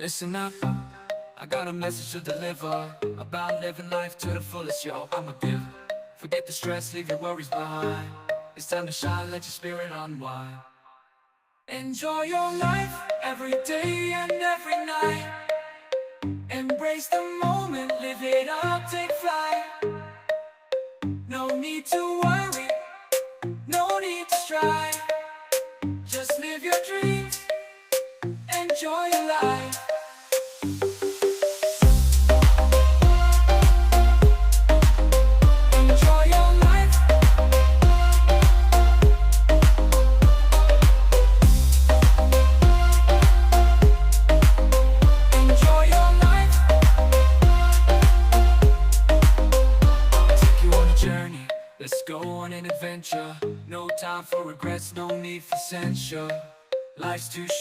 Listen up, I got a message to deliver about living life to the fullest, yo, I'm a giver. Forget the stress, leave your worries behind. It's time to shine, let your spirit unwind. Enjoy your life, every day and every night. Embrace the moment, live it up, take flight. No need to worry, no need to strive. Just live your dreams, enjoy your life. Enjoy your life. Enjoy your life. Take you on a journey, let's go on an adventure. No time for regrets, no need for censure. Life's too short.